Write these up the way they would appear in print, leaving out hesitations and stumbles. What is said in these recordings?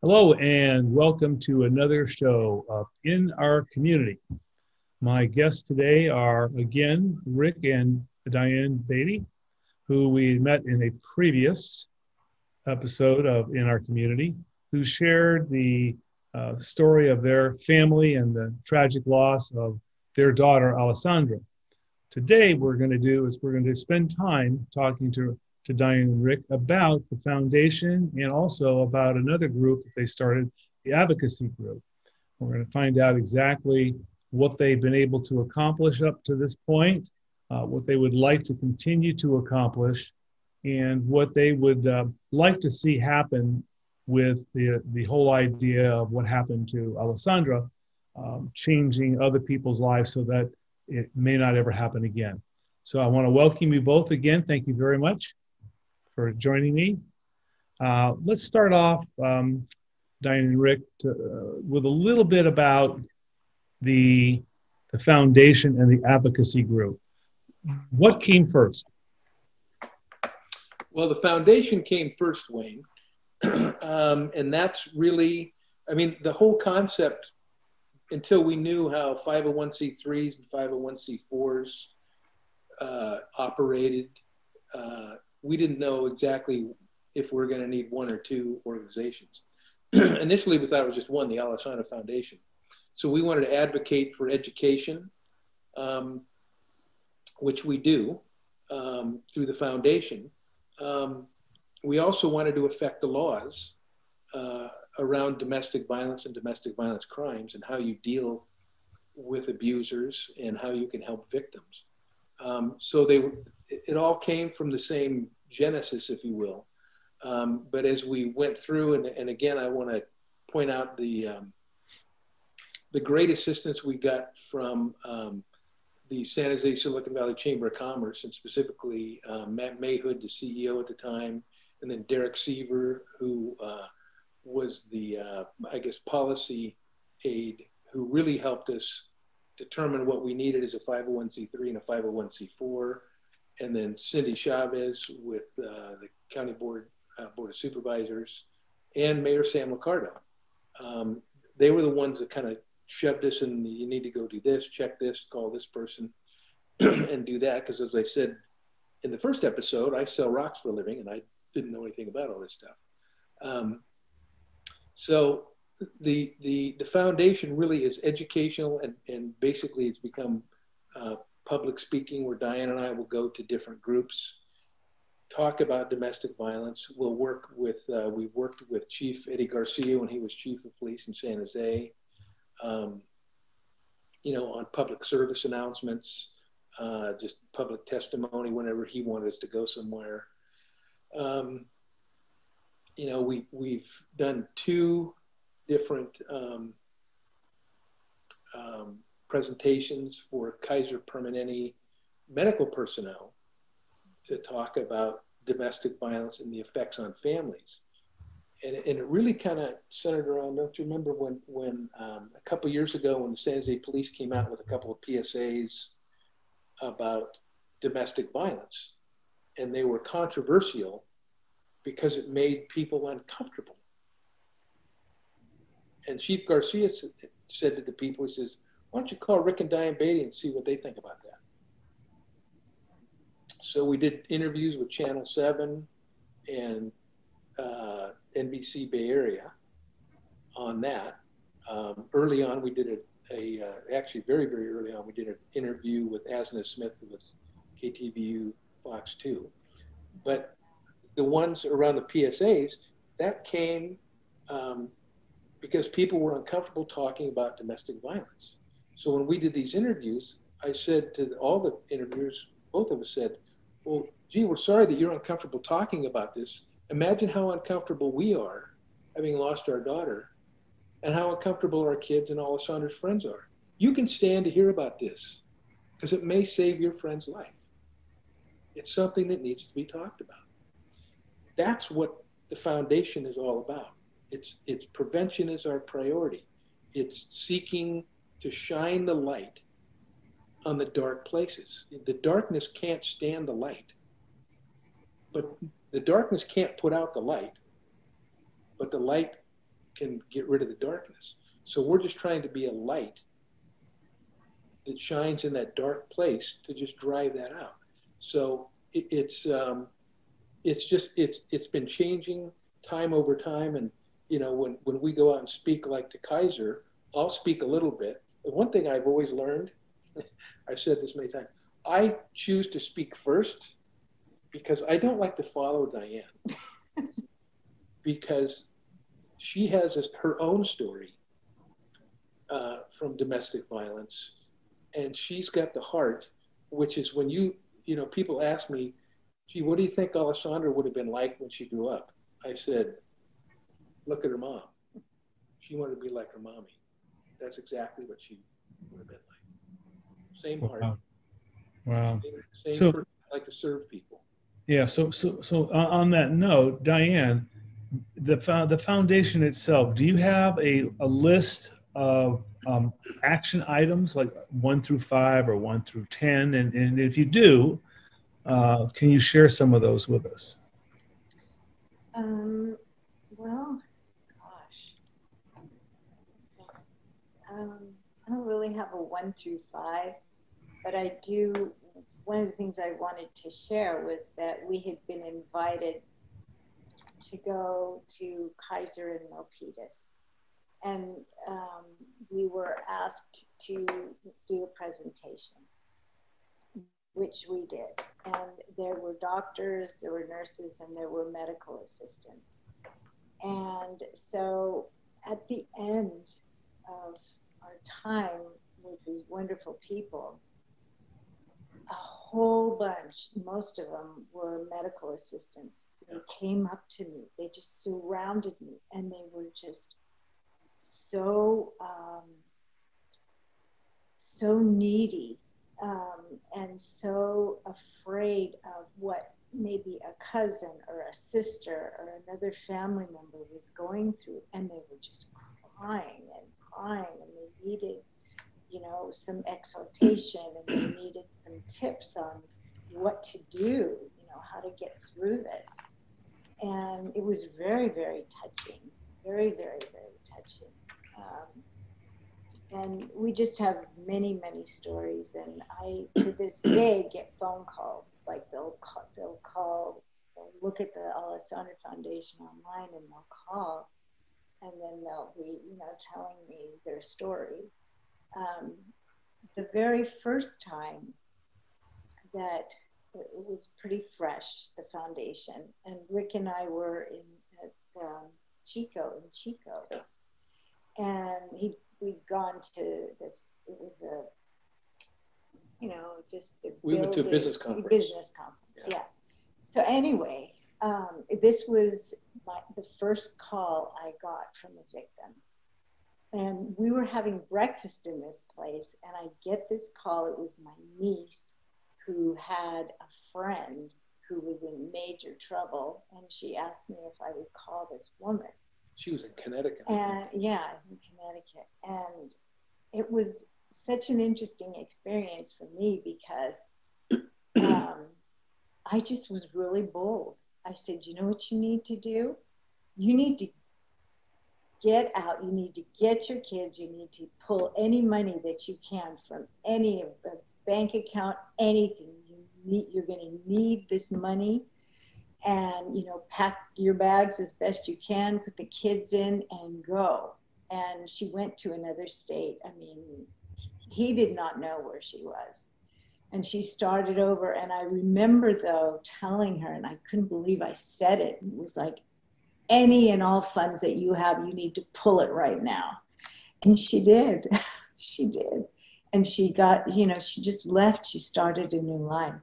Hello and welcome to another show of In Our Community. My guests today are again Rick and DiAnn Beatty, who we met in a previous episode of In Our Community, who shared the story of their family and the tragic loss of their daughter, Alessandra. Today, we're going to spend time talking to DiAnn and Rick about the foundation and also about another group that they started, the advocacy group. We're going to find out exactly what they've been able to accomplish up to this point, what they would like to continue to accomplish, and what they would like to see happen with the whole idea of what happened to Alessandra, changing other people's lives so that it may not ever happen again. So I want to welcome you both again. Thank you very much for joining me. Let's start off, DiAnn and Rick, with a little bit about the foundation and the advocacy group. What came first? Well, the foundation came first, Wayne. And that's really, the whole concept, until we knew how 501c3s and 501c4s operated, we didn't know exactly if we're going to need one or two organizations. Initially, we thought it was just one, the Alessandra Foundation. So we wanted to advocate for education, which we do through the foundation. We also wanted to affect the laws around domestic violence and domestic violence crimes and how you deal with abusers and how you can help victims. So it all came from the same genesis, if you will. But as we went through, and again, I want to point out the great assistance we got from the San Jose Silicon Valley Chamber of Commerce, and specifically Matt Mayhood, the CEO at the time, and then Derek Seaver, who was the, policy aide, who really helped us determine what we needed as a 501c3 and a 501c4. And then Cindy Chavez with the County Board of Supervisors, and Mayor Sam Liccardo. They were the ones that kind of shoved us in, you need to go do this, check this, call this person, and do that. Because as I said in the first episode, I sell rocks for a living, and I didn't know anything about all this stuff. So the foundation really is educational, and basically it's become public speaking, where DiAnn and I will go to different groups, talk about domestic violence. We'll work with, we worked with Chief Eddie Garcia when he was Chief of Police in San Jose, on public service announcements, just public testimony whenever he wanted us to go somewhere. We've done two different presentations for Kaiser Permanente medical personnel to talk about domestic violence and the effects on families. And it really kind of centered around, don't you remember when a couple years ago when the San Jose Police came out with a couple of PSAs about domestic violence, and they were controversial because it made people uncomfortable. And Chief Garcia said to the people, he says, why don't you call Rick and DiAnn Beatty and see what they think about that? So we did interviews with Channel 7 and NBC Bay Area on that. Early on, we did actually very, very early on, we did an interview with Asna Smith with KTVU Fox 2. But the ones around the PSAs, that came because people were uncomfortable talking about domestic violence. So when we did these interviews, I said to all the interviewers, both of us said, well, gee, we're sorry that you're uncomfortable talking about this. Imagine how uncomfortable we are having lost our daughter, and how uncomfortable our kids and Alessandra's friends are. You can stand to hear about this because it may save your friend's life. It's something that needs to be talked about. That's what the foundation is all about. It's prevention is our priority. It's seeking to shine the light on the dark places. The darkness can't stand the light, but the darkness can't put out the light, but the light can get rid of the darkness. So we're just trying to be a light that shines in that dark place to just drive that out. So it's been changing time over time. And, you know, when we go out and speak like to Kaiser, I'll speak a little bit. But one thing I've always learned, I've said this many times, I choose to speak first because I don't like to follow DiAnn because she has her own story from domestic violence. And she's got the heart, which is when you know, people ask me, gee, what do you think Alessandra would have been like when she grew up? I said, look at her mom. She wanted to be like her mommy. That's exactly what she would have been like. Same heart. Wow. Same person, like to serve people. Yeah. So on that note, DiAnn, the foundation itself, do you have a list of action items like 1 through 5 or 1 through 10? And if you do, can you share some of those with us? Well, gosh, I don't really have a 1 through 5, but I do. One of the things I wanted to share was that we had been invited to go to Kaiser and Milpitas. And we were asked to do a presentation, which we did. And there were doctors, there were nurses, and there were medical assistants. And so at the end of our time with these wonderful people, a whole bunch, most of them were medical assistants. They came up to me, they just surrounded me, and they were just so needy and so afraid of what maybe a cousin or a sister or another family member was going through, and they were just crying and crying, and they needed, you know, some exhortation, and they needed some tips on what to do, you know, how to get through this. And it was very, very touching, very, very, very touching. And we just have many, many stories. And I, to this day, get phone calls. Like they'll look at the Alessandra Foundation online, and they'll call, and then they'll be, you know, telling me their story. The very first time that it was pretty fresh, the foundation, and Rick and I were at Chico, and we'd gone to this, it was a, you know, just the we went to a business conference. Yeah. So anyway, this was the first call I got from a victim. And we were having breakfast in this place, and I get this call. It was my niece who had a friend who was in major trouble, and she asked me if I would call this woman. She was in Connecticut. And yeah, in Connecticut. And it was such an interesting experience for me because I just was really bold. I said, you know what you need to do? You need to get out. You need to get your kids. You need to pull any money that you can from any of the bank account, anything. You're going to need this money. And, you know, pack your bags as best you can, put the kids in, and go. And she went to another state. I mean, he did not know where she was. And she started over. And I remember, though, telling her, and I couldn't believe I said it. It was like, any and all funds that you have, you need to pull it right now. And she did. She did. And she got, you know, she just left. She started a new life.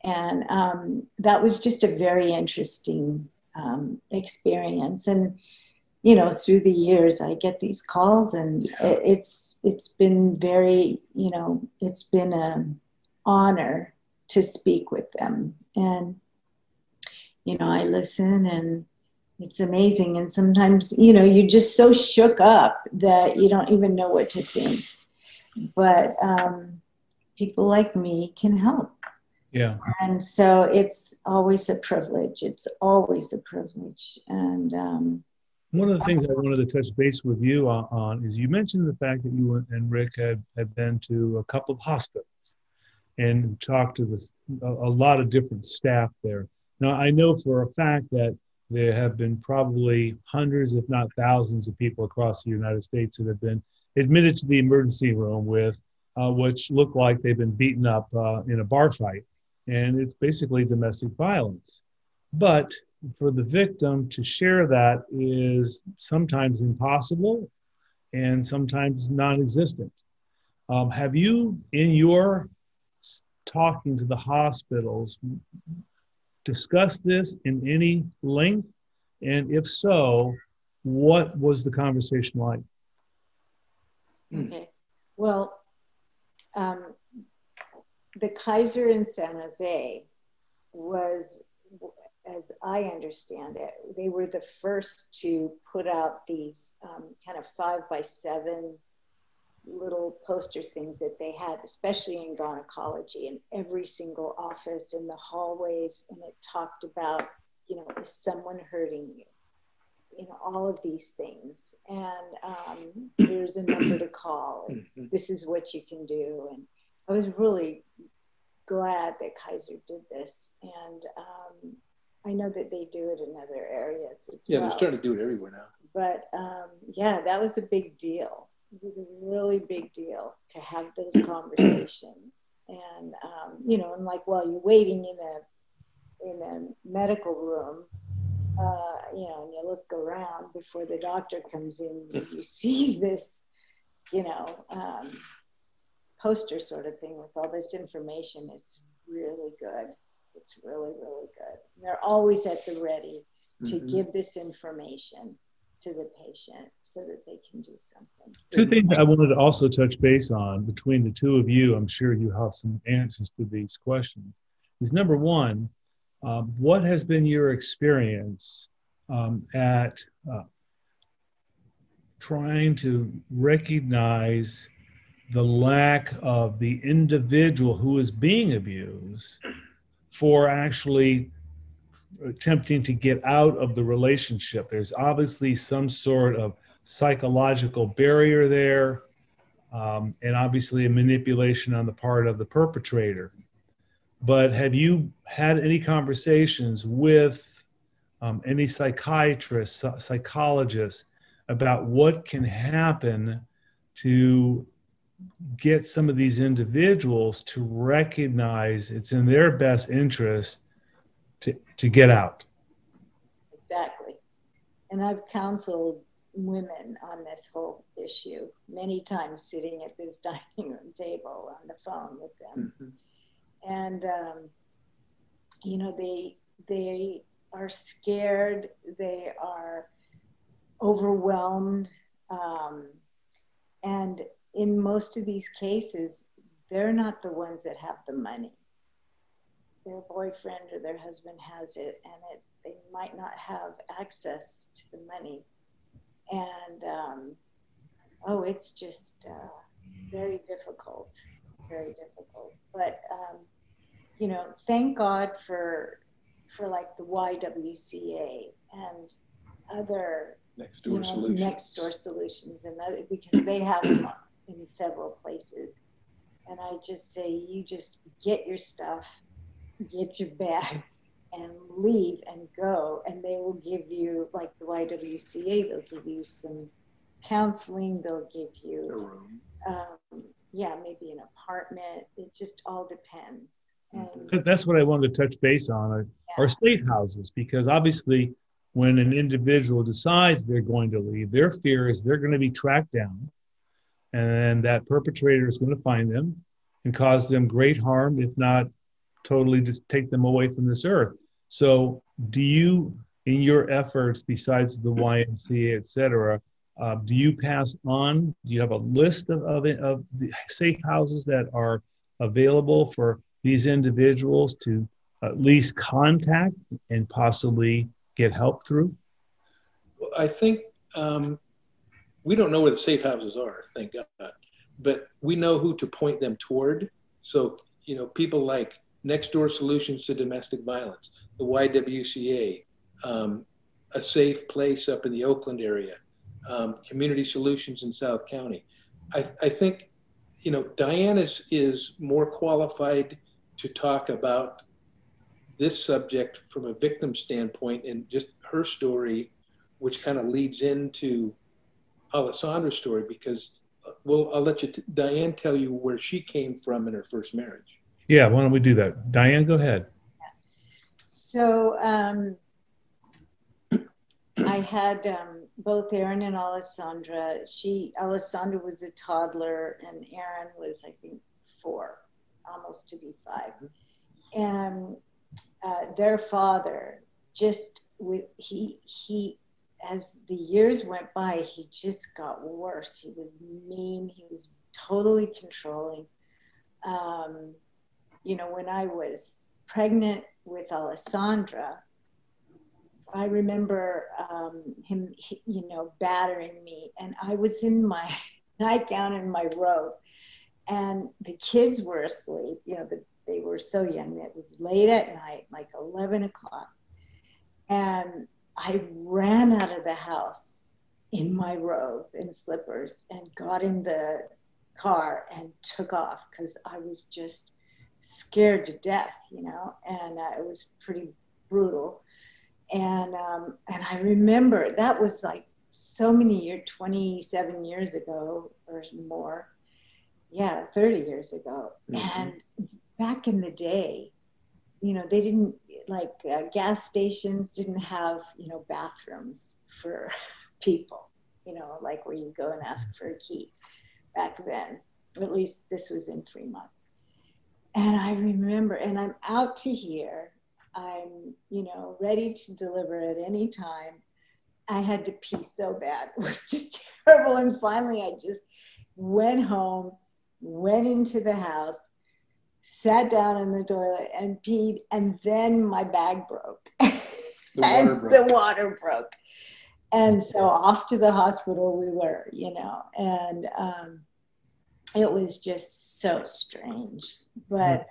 And that was just a very interesting experience. And, you know, through the years, I get these calls, and it's been very, you know, it's been an honor to speak with them. And, you know, I listen, and it's amazing. And sometimes, you know, you're just so shook up that you don't even know what to think. But people like me can help. Yeah. And so it's always a privilege. It's always a privilege. And One of the things I wanted to touch base with you on is you mentioned the fact that you and Rick had been to a couple of hospitals and talked to a lot of different staff there. Now, I know for a fact that there have been probably hundreds, if not thousands, of people across the United States that have been admitted to the emergency room with which look like they've been beaten up in a bar fight. And it's basically domestic violence. But for the victim to share that is sometimes impossible and sometimes non-existent. Have you, in your talking to the hospitals, discussed this in any length? And if so, what was the conversation like? Okay. Well, the Kaiser in San Jose was, as I understand it, they were the first to put out these kind of 5x7 little poster things that they had, especially in gynecology, in every single office, in the hallways, and it talked about, you know, is someone hurting you? You know, all of these things. And here's a number to call, and this is what you can do. And I was really glad that Kaiser did this. And I know that they do it in other areas as well. Yeah, they're starting to do it everywhere now. But yeah, that was a big deal. It was a really big deal to have those conversations. And, you know, and like while you're waiting in a medical room, you know, and you look around before the doctor comes in, you see this, you know, poster sort of thing with all this information. It's really good. It's really, really good. And they're always at the ready to give this information to the patient so that they can do something. Two things I wanted to also touch base on between the two of you, I'm sure you have some answers to these questions, is number one, what has been your experience at trying to recognize the lack of the individual who is being abused for actually attempting to get out of the relationship? There's obviously some sort of psychological barrier there, and obviously a manipulation on the part of the perpetrator. But have you had any conversations with any psychiatrists, psychologists about what can happen to get some of these individuals to recognize it's in their best interest to get out? Exactly. And I've counseled women on this whole issue many times, sitting at this dining room table on the phone with them. And, you know, they are scared, they are overwhelmed. And in most of these cases, they're not the ones that have the money. Their boyfriend or their husband has it, and they might not have access to the money. And, oh, it's just very difficult, very difficult. But, you know, thank God for like the YWCA and other next door solutions, and other, because they have them in several places. And I just say, you just get your stuff, get your bag, and leave and go. And they will give you, like the YWCA, they'll give you some counseling, they'll give you a room. Yeah, maybe an apartment. It just all depends. And that's what I wanted to touch base on, are safe houses, because obviously when an individual decides they're going to leave, their fear is they're going to be tracked down, and that perpetrator is going to find them and cause them great harm, if not totally just take them away from this earth. So do you, in your efforts, besides the YMCA, et cetera, do you pass on, do you have a list of the safe houses that are available for these individuals to at least contact and possibly get help through? Well, I think we don't know where the safe houses are, thank God, but we know who to point them toward. So, you know, people like Next Door Solutions to Domestic Violence, the YWCA, a safe place up in the Oakland area, community solutions in South County. I think, you know, DiAnn is more qualified to talk about this subject from a victim standpoint, and just her story, which kind of leads into Alessandra's story, because I'll let DiAnn tell you where she came from in her first marriage. Yeah, why don't we do that? DiAnn, go ahead. So I had both Aaron and Alessandra. Alessandra was a toddler and Aaron was, I think, 4, almost to be 5. And their father just as the years went by, he just got worse. He was mean. He was totally controlling. You know, when I was pregnant with Alessandra, I remember him, you know, battering me. And I was in my nightgown and my robe. And the kids were asleep. You know, they were so young. It was late at night, like 11 o'clock. And I ran out of the house in my robe and slippers and got in the car and took off because I was just scared to death, you know, and it was pretty brutal. And I remember that was like so many years, 27 years ago or more. Yeah, 30 years ago. Mm-hmm. And back in the day, you know, they didn't, like gas stations didn't have, you know, bathrooms for people, you know, like where you go and ask for a key back then. At least this was in Fremont. And I remember, and I'm out to here. I'm, you know, ready to deliver at any time. I had to pee so bad. It was just terrible. And finally, I just went home, went into the house, sat down in the toilet and peed, and then my bag broke. The water broke. And so off to the hospital we were, you know, and it was just so strange. But,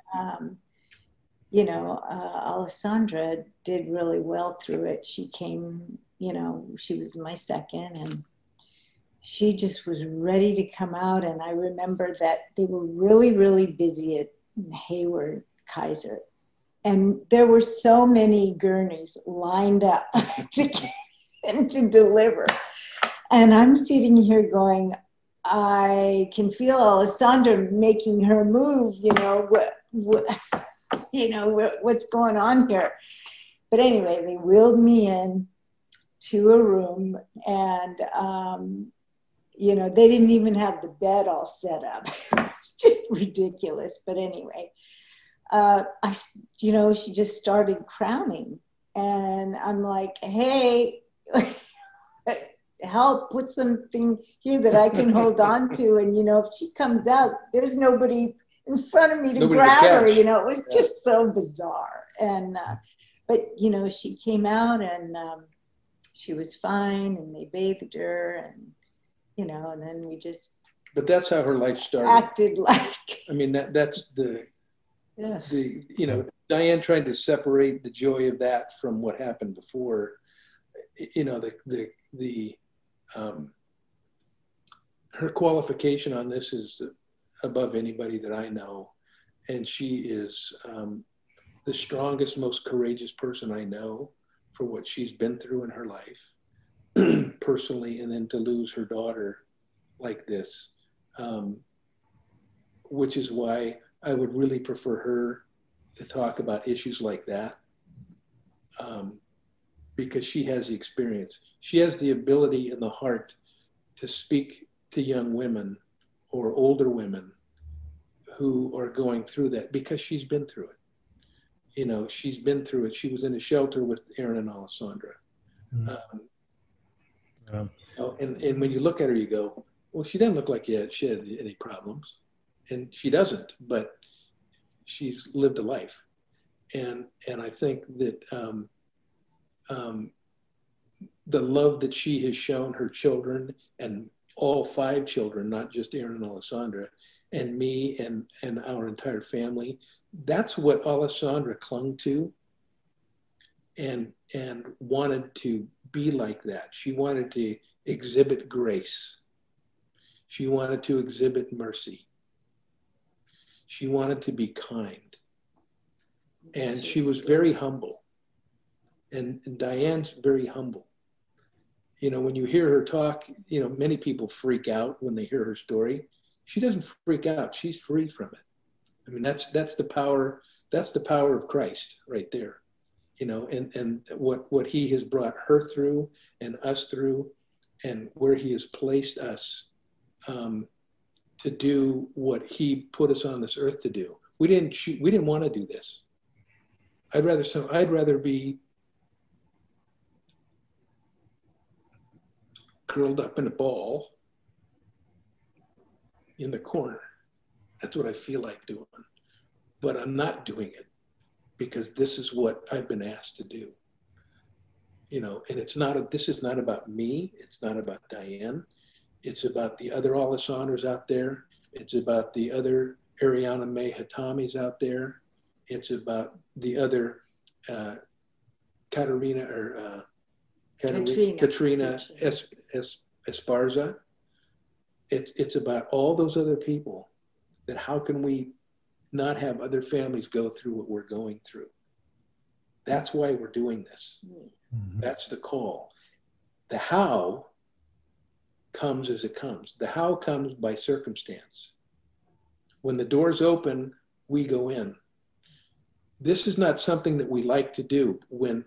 you know, Alessandra did really well through it. She came, you know, she was my second, and she just was ready to come out. And I remember that they were really, really busy at Hayward Kaiser, and there were so many gurneys lined up to get in to deliver, and I'm sitting here going, I can feel Alessandra making her move, you know, what's going on here. But anyway, they wheeled me in to a room, and you know, they didn't even have the bed all set up. It's just ridiculous. But anyway, you know, she just started crowning, and I'm like, hey, help, put something here that I can hold on to. And, you know, if she comes out, there's nobody in front of me to grab her, you know. It was just so bizarre. And, but, you know, she came out, and she was fine, and they bathed her, and, you know, and then we just. But that's how her life started. Acted like. I mean, that's the, you know, DiAnn trying to separate the joy of that from what happened before. You know, her qualification on this is above anybody that I know. And she is the strongest, most courageous person I know for what she's been through in her life personally, and then to lose her daughter like this, which is why I would really prefer her to talk about issues like that, because she has the experience. She has the ability and the heart to speak to young women or older women who are going through that, because she's been through it. You know, she's been through it. She was in a shelter with Aaron and Alessandra. And when you look at her, you go, well, she doesn't look like she had any problems. And she doesn't, but she's lived a life. And I think that the love that she has shown her children, and all 5 children, not just Aaron and Alessandra, and me and our entire family, that's what Alessandra clung to and wanted to be like that. She wanted to exhibit grace. She wanted to exhibit mercy. She wanted to be kind. And she was very humble. And Diane's very humble. You know, when you hear her talk, you know, many people freak out when they hear her story. She doesn't freak out. She's free from it. I mean, that's the power of Christ right there. You know, and what he has brought her through and us through, and where he has placed us to do what he put us on this earth to do. We didn't want to do this. I'd rather be curled up in a ball in the corner. That's what I feel like doing. But I'm not doing it because this is what I've been asked to do. You know, and this is not about me. It's not about Diane. It's about the other Alessandras out there. It's about the other Ariana May Hatamis out there. It's about the other Katrina Esparza. It's about all those other people, that how can we not have other families go through what we're going through? That's why we're doing this. Mm-hmm. That's the call. The how comes as it comes. The how comes by circumstance. When the doors open, we go in. This is not something that we like to do. When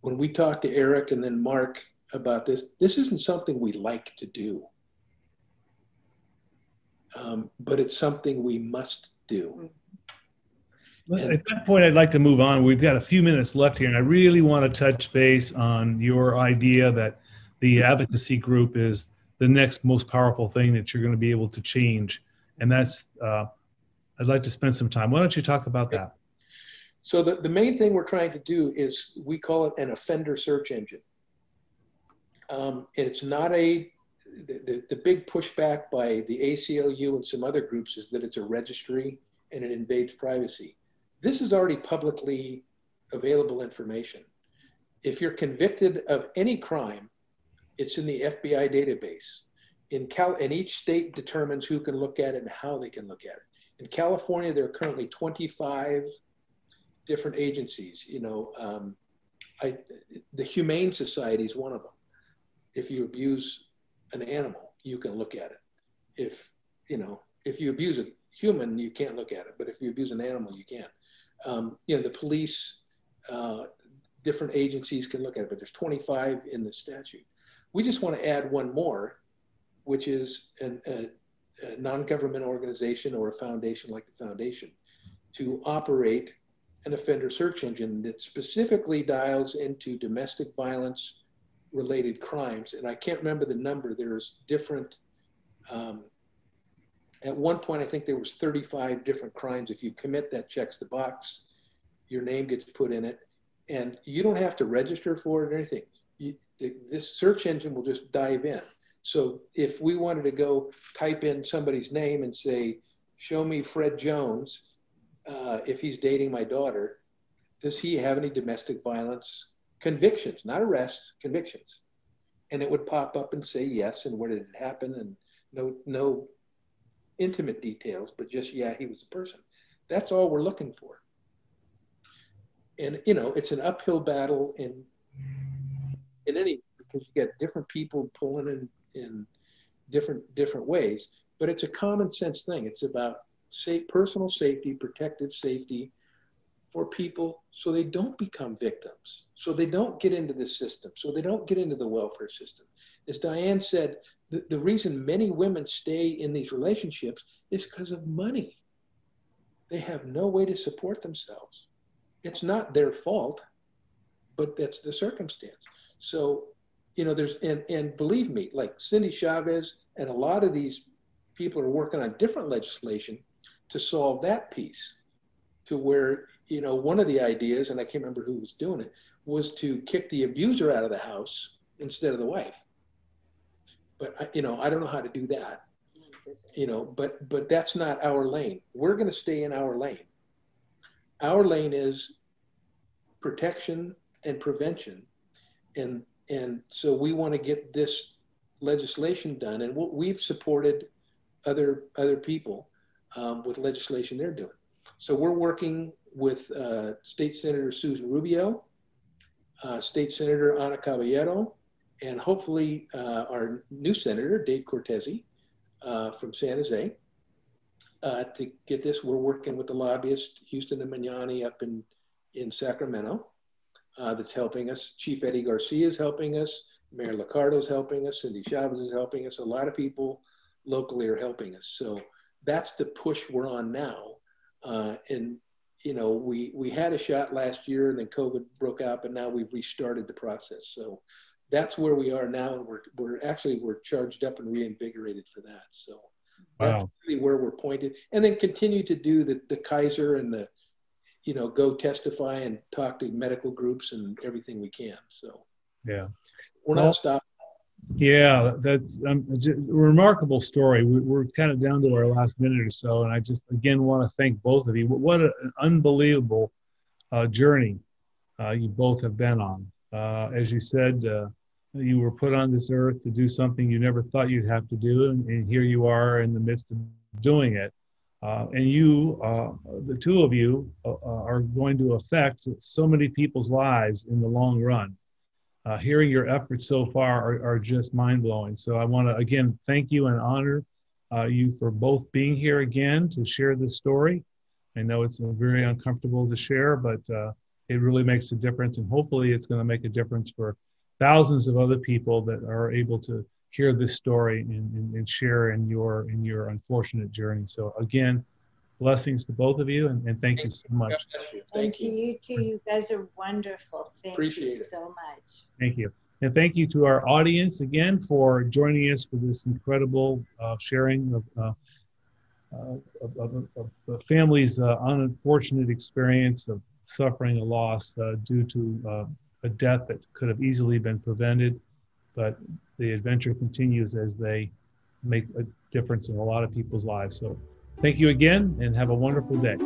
we talk to Eric and then Mark about this isn't something we like to do. But it's something we must do. Well, at that point, I'd like to move on. We've got a few minutes left here, and I really want to touch base on your idea that the advocacy group is the next most powerful thing that you're going to be able to change. And that's, I'd like to spend some time. Why don't you talk about that? So the main thing we're trying to do is, we call it an offender search engine. And it's not the big pushback by the ACLU and some other groups is that it's a registry and it invades privacy. This is already publicly available information. If you're convicted of any crime, it's in the FBI database. And each state determines who can look at it and how they can look at it. In California, there are currently 25 different agencies. You know, the Humane Society is one of them. If you abuse an animal, you can look at it. If you abuse a human, you can't look at it. But if you abuse an animal, you can. You know, the police, different agencies can look at it, but there's 25 in the statute. We just want to add one more, which is a non-government organization or a foundation like the foundation to operate an offender search engine that specifically dials into domestic violence related crimes. And I can't remember the number. There's different, at one point, I think there was 35 different crimes. If you commit, that checks the box, your name gets put in it, and you don't have to register for it or anything. This search engine will just dive in. So if we wanted to go type in somebody's name and say, show me Fred Jones, if he's dating my daughter, does he have any domestic violence convictions, not arrests, convictions? And it would pop up and say yes, and where did it happen, and no intimate details, but just, yeah, he was a person. That's all we're looking for. And, you know, it's an uphill battle in any, because you get different people pulling in different ways, but it's a common sense thing. It's about personal safety, protective safety for people so they don't become victims, so they don't get into the system, so they don't get into the welfare system. As Diane said, the reason many women stay in these relationships is because of money. They have no way to support themselves. It's not their fault, but that's the circumstance. So, you know, and believe me, like Cindy Chavez and a lot of these people are working on different legislation to solve that piece, to where, you know, one of the ideas, and I can't remember who was doing it, was to kick the abuser out of the house instead of the wife. But, you know, I don't know how to do that, you know, but that's not our lane. We're going to stay in our lane. Our lane is protection and prevention. And And so we want to get this legislation done. And we've supported other people with legislation they're doing. So we're working with State Senator Susan Rubio, State Senator Ana Caballero, and hopefully our new senator, Dave Cortese, from San Jose, to get this. We're working with the lobbyist, Houston and Magnani up in Sacramento, that's helping us. Chief Eddie Garcia is helping us. Mayor Liccardo is helping us. Cindy Chavez is helping us. A lot of people locally are helping us. So that's the push we're on now. And you know, we had a shot last year and then COVID broke out, but now we've restarted the process. So that's where we are now. And we're charged up and reinvigorated for that. So that's really where we're pointed, and then continue to do the Kaiser and the, you know, go testify and talk to medical groups and everything we can. So yeah, we're not stopping. Yeah, that's a remarkable story. We're kind of down to our last minute or so, and I just again want to thank both of you. What an unbelievable journey you both have been on. As you said, you were put on this earth to do something you never thought you'd have to do, and here you are in the midst of doing it. And you, the two of you, are going to affect so many people's lives in the long run. Hearing your efforts so far are just mind-blowing. So I want to, again, thank you and honor you for both being here again to share this story. I know it's very uncomfortable to share, but it really makes a difference. And hopefully it's going to make a difference for thousands of other people that are able to hear this story and share in your unfortunate journey. So again, blessings to both of you, and thank you so much. And to you too. You guys are wonderful. Thank Appreciate you it. so much. Thank you. And thank you to our audience again for joining us for this incredible sharing of the family's unfortunate experience of suffering a loss due to a death that could have easily been prevented. But the adventure continues as they make a difference in a lot of people's lives. So thank you again, and have a wonderful day.